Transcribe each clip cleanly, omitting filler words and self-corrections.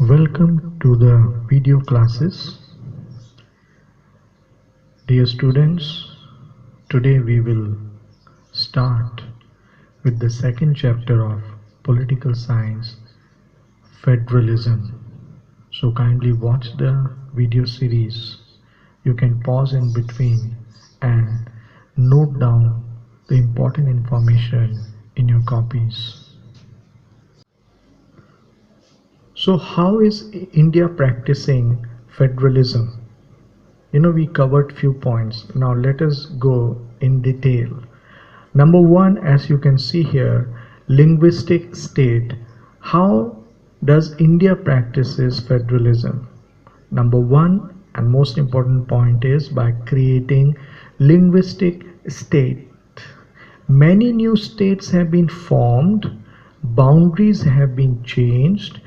Welcome to the video classes. Dear students, today we will start with the second chapter of Political Science, Federalism. So kindly watch the video series. You can pause in between and note down the important information in your copies. So how is India practicing federalism? We covered few points. Now let us go in detail. Number one, as you can see here, linguistic state. How does India practices federalism? Number one and most important point is by creating linguistic state. Many new states have been formed, boundaries have been changed,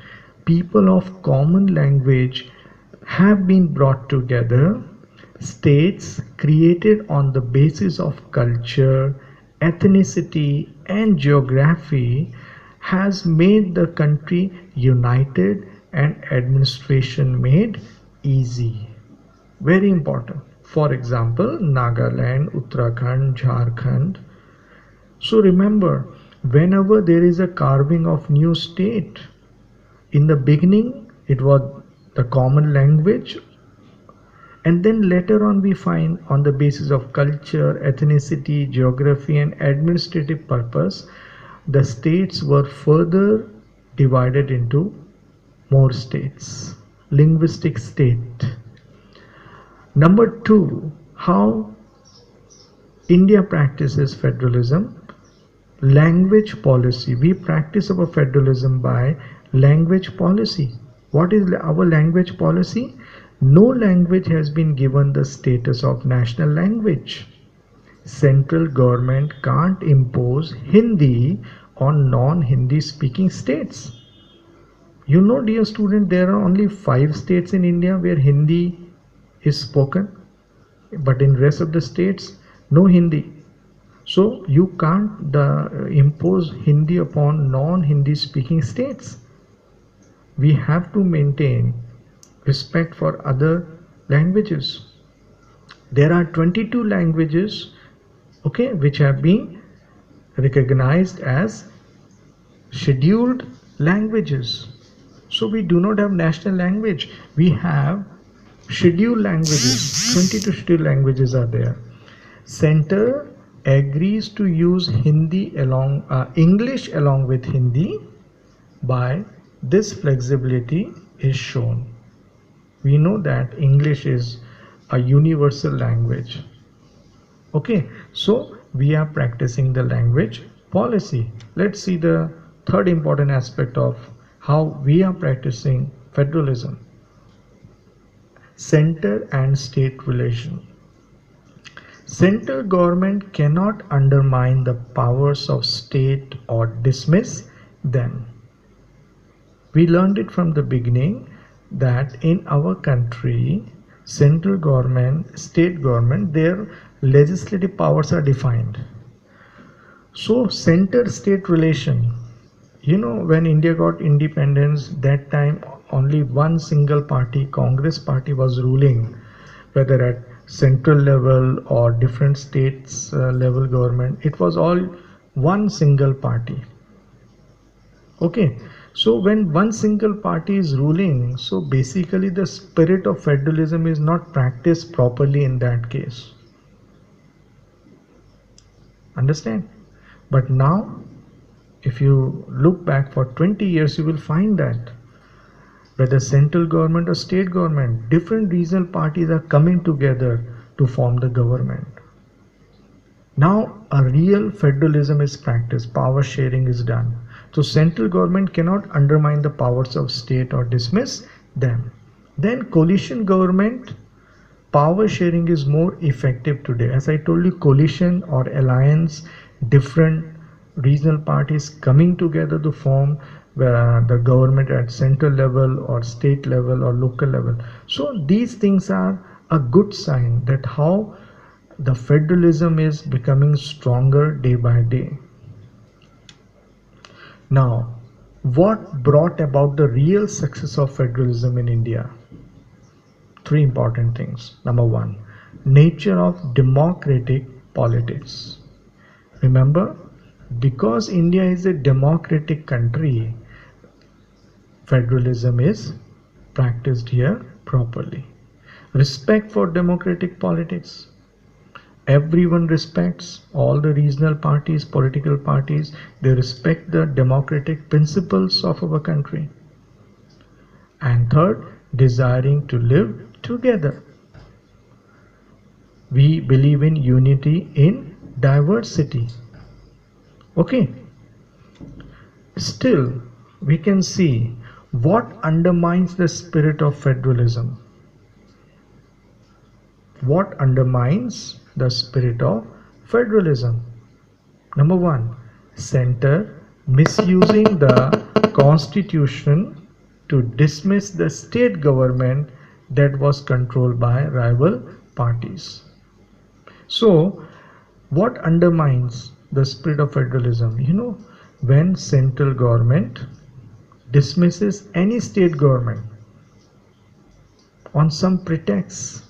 people of common language have been brought together. States created on the basis of culture, ethnicity and geography has made the country united and administration made easy. Very important. For example, Nagaland, Uttarakhand, Jharkhand. So remember, whenever there is a carving of new state, in the beginning it was the common language, and then later on we find on the basis of culture, ethnicity, geography and administrative purpose, the states were further divided into more states. Linguistic state. Number two, how India practices federalism. Language policy. We practice our federalism by language policy. What is our language policy? No language has been given the status of national language. Central government can't impose Hindi on non-Hindi speaking states. Dear student, there are only 5 states in India where Hindi is spoken, but in rest of the states, no Hindi. So you can't impose Hindi upon non-Hindi speaking states. We have to maintain respect for other languages. There are 22 languages, which have been recognized as scheduled languages. So we do not have national language. We have scheduled languages. 22 scheduled languages are there. Center agrees to use English along with Hindi. By this flexibility is shown. We know that English is a universal language. So we are practicing the language policy. Let's see the third important aspect of how we are practicing federalism. Center and state relation. Central government cannot undermine the powers of state or dismiss them. We learned it from the beginning that in our country, central government, state government, their legislative powers are defined. So center-state relation, when India got independence, that time only one single party, Congress party, was ruling, whether at central level or different states level government. It was all one single party. So when one single party is ruling, so basically the spirit of federalism is not practiced properly in that case. Understand? But now, if you look back for 20 years, you will find that whether central government or state government, different regional parties are coming together to form the government. Now a real federalism is practiced, power sharing is done. So central government cannot undermine the powers of state or dismiss them. Then coalition government, power sharing is more effective today. As I told you, coalition or alliance, different regional parties coming together to form the government at central level or state level or local level. So these things are a good sign that how the federalism is becoming stronger day by day. Now What brought about the real success of federalism in India? Three important things. Number one, nature of democratic politics. Remember, because India is a democratic country, federalism is practiced here properly. Respect for democratic politics. Everyone respects all the regional parties, political parties, they respect the democratic principles of our country. And third, desiring to live together. We believe in unity in diversity. Okay. Still, we can see what undermines the spirit of federalism. What undermines the spirit of federalism? Number one, center misusing the constitution to dismiss the state government that was controlled by rival parties. So, what undermines the spirit of federalism? When central government dismisses any state government on some pretext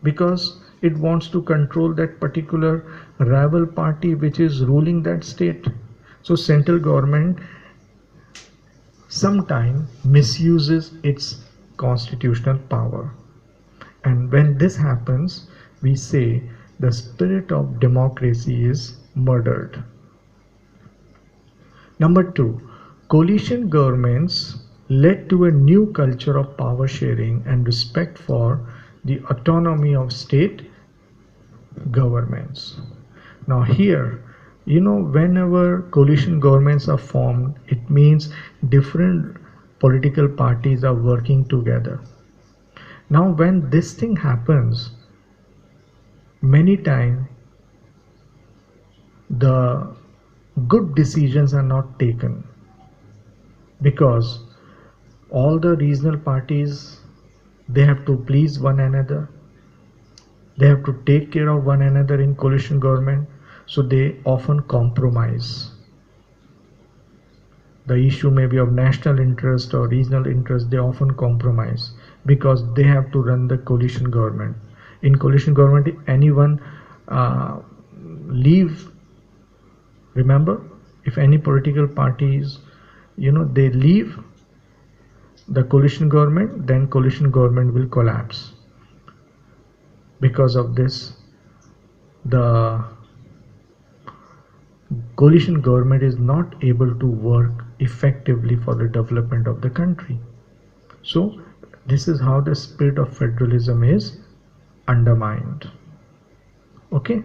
because it wants to control that particular rival party which is ruling that state. So central government sometimes misuses its constitutional power, and when this happens, we say the spirit of democracy is murdered. Number two, coalition governments led to a new culture of power sharing and respect for the autonomy of state governments. Now here, whenever coalition governments are formed, it means different political parties are working together. Now when this thing happens, many times the good decisions are not taken because all the regional parties, they have to please one another, they have to take care of one another in coalition government, so they often compromise. The issue may be of national interest or regional interest, they often compromise because they have to run the coalition government. In coalition government, if anyone leave, remember, if any political parties, they leave the coalition government, then coalition government will collapse. Because of this, the coalition government is not able to work effectively for the development of the country. So this is how the spirit of federalism is undermined. Okay.